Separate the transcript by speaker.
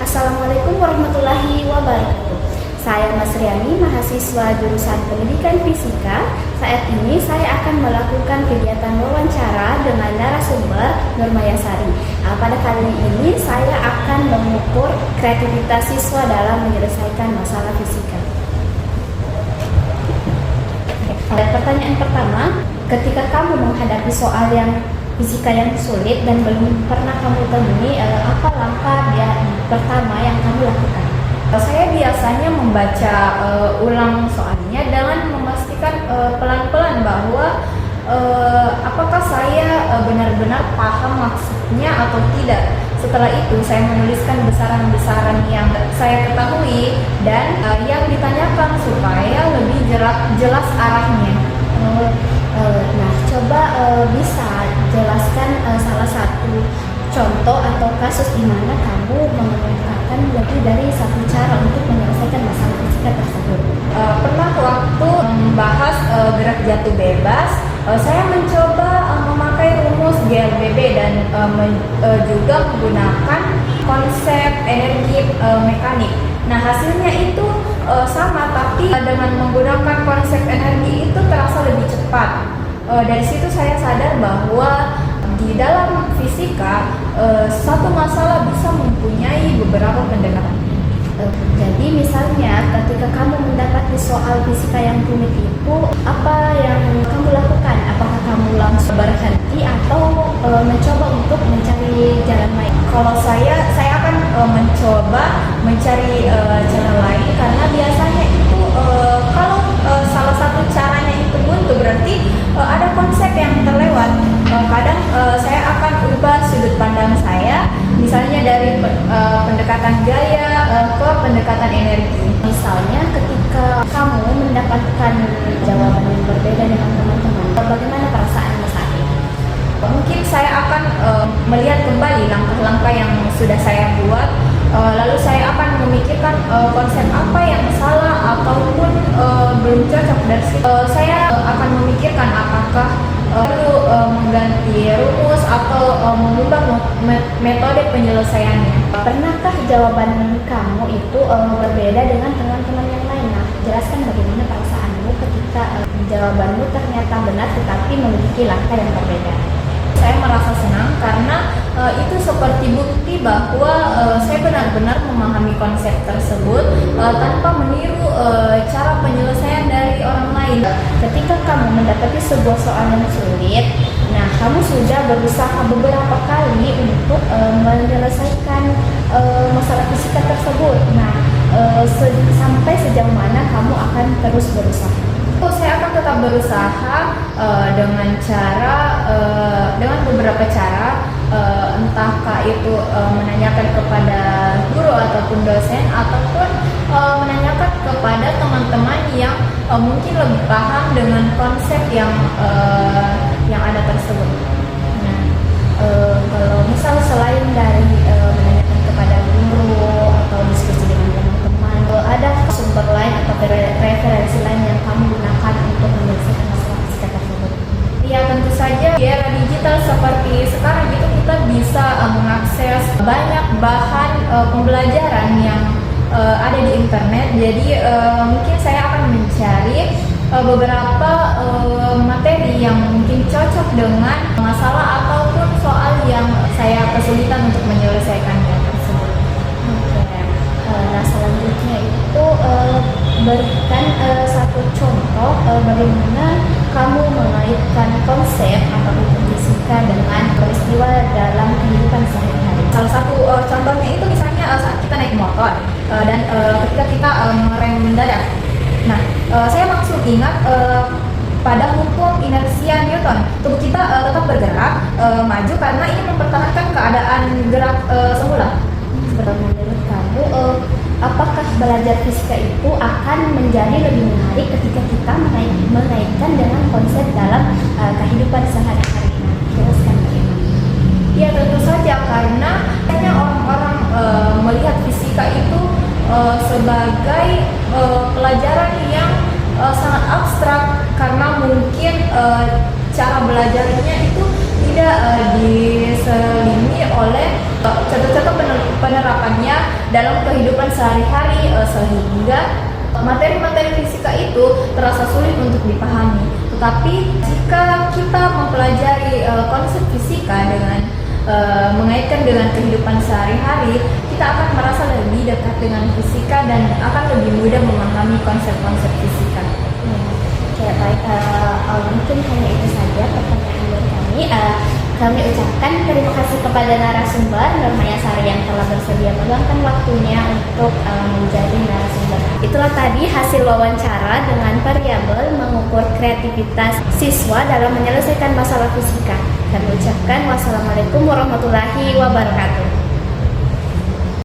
Speaker 1: Assalamualaikum warahmatullahi wabarakatuh. Saya Mas Riani, mahasiswa jurusan Pendidikan Fisika. Saat ini saya akan melakukan kegiatan wawancara dengan narasumber Nurmaya Sari. Pada kali ini saya akan mengukur kreativitas siswa dalam menyelesaikan masalah fisika. Pertanyaan pertama, ketika kamu menghadapi soal yang fisika yang sulit dan belum pernah kamu temui, apa langkah pertama yang kamu lakukan?
Speaker 2: Saya biasanya membaca ulang soalnya dengan memastikan pelan-pelan bahwa apakah saya benar-benar paham maksudnya atau tidak. Setelah itu saya menuliskan besaran-besaran yang saya ketahui dan yang ditanyakan supaya lebih jelas arahnya.
Speaker 1: Nah, coba bisa jelaskan salah satu contoh atau kasus di mana kamu menggunakan lebih dari satu cara untuk menyelesaikan masalah fisika tersebut.
Speaker 2: Pernah waktu membahas gerak jatuh bebas, saya mencoba memakai rumus GLBB dan juga menggunakan konsep energi mekanik. Nah, hasilnya itu sama, tapi dengan menggunakan konsep energi itu terasa lebih cepat. Dari situ saya sadar bahwa di dalam fisika satu masalah bisa mempunyai beberapa pendekatan.
Speaker 1: Jadi misalnya ketika kamu mendapati soal fisika yang rumit itu, apa yang kamu lakukan? Apakah kamu langsung berhenti atau mencoba untuk mencari jalan lain?
Speaker 2: Kalau saya akan mencoba mencari jalan lain, karena biasanya itu kalau salah satu caranya itu buntu, berarti ada konsep yang terlewat. Kadang saya akan ubah sudut pandang saya, misalnya dari pendekatan gaya ke pendekatan energi.
Speaker 1: Misalnya ketika kamu mendapatkan jawaban yang berbeda dengan teman-teman, bagaimana perasaanmu saat itu?
Speaker 2: Mungkin saya akan melihat kembali langkah-langkah yang sudah saya buat, lalu saya akan memikirkan konsep apa yang salah ataupun belum cocok dari situ. Saya akan memikirkan apakah perlu mengganti rumus atau mengubah metode penyelesaiannya.
Speaker 1: Pernahkah jawaban kamu itu berbeda dengan teman-teman yang lain? Nah, jelaskan bagaimana perasaanmu ketika jawabanmu ternyata benar tetapi memiliki langkah yang berbeda.
Speaker 2: Saya merasa senang karena itu seperti bukti bahwa saya benar-benar memahami konsep tersebut tanpa meniru cara penyelesaian dari orang lain.
Speaker 1: Ketika kamu mendapati sebuah soal yang sulit, nah kamu sudah berusaha beberapa kali untuk menyelesaikan masalah fisika tersebut. Nah, sampai sejauh mana kamu akan terus berusaha?
Speaker 2: Saya akan tetap berusaha dengan beberapa cara, entahkah itu menanyakan kepada guru ataupun dosen, ataupun menanyakan kepada teman-teman yang mungkin lebih paham dengan konsep yang ada tersebut.
Speaker 1: Nah, kalau misal selain dari menanyakan kepada guru atau diskusi dengan teman-teman, ada sumber lain atau referensi lain yang kamu gunakan untuk menyelesaikan masalah fisika tersebut?
Speaker 2: Ya, tentu saja di era digital seperti sekarang itu kita bisa mengakses banyak bahan pembelajaran yang ada di internet. Jadi mungkin saya akan mencari beberapa materi yang mungkin cocok dengan masalah ataupun soal yang saya kesulitan untuk menyelesaikannya tersebut.
Speaker 1: Oke. Nah, selanjutnya itu berikan satu contoh bagaimana kamu mengaitkan konsep atau hukum fisika dengan peristiwa dalam kehidupan sehari-hari.
Speaker 2: Salah satu contohnya itu misalnya saat kita naik motor dan ketika kita ngerem mendadak. Nah, saya langsung ingat pada hukum inersia Newton. Tubuh kita tetap bergerak maju karena ini mempertahankan keadaan gerak semula.
Speaker 1: Menurut kamu, apakah belajar fisika itu akan menjadi lebih menarik ketika kita mengaitkan dengan konsep dalam kehidupan sehari-hari? Jelaskan bagaimana.
Speaker 2: Ya, tentu saja, karena hanya orang-orang melihat fisika itu sebagai pelajaran yang sangat abstrak, karena mungkin cara belajarnya itu tidak diselingi oleh contoh-contoh penerapannya dalam kehidupan sehari-hari, sehingga materi-materi fisika itu terasa sulit untuk dipahami. Tetapi jika kita mempelajari konsep fisika dengan mengaitkan dengan kehidupan sehari-hari, kita akan merasa lebih dekat dengan fisika dan akan lebih mudah memahami konsep-konsep fisika.
Speaker 1: Oke, baik. Mungkin hanya itu saja pertanyaan dari kami. Kami ucapkan terima kasih kepada narasumber Nur Maya Sari yang telah bersedia meluangkan waktunya untuk menjadi narasumber. Itulah tadi hasil wawancara dengan variabel mengukur kreativitas siswa dalam menyelesaikan masalah fisika. Kami ucapkan wassalamualaikum warahmatullahi wabarakatuh.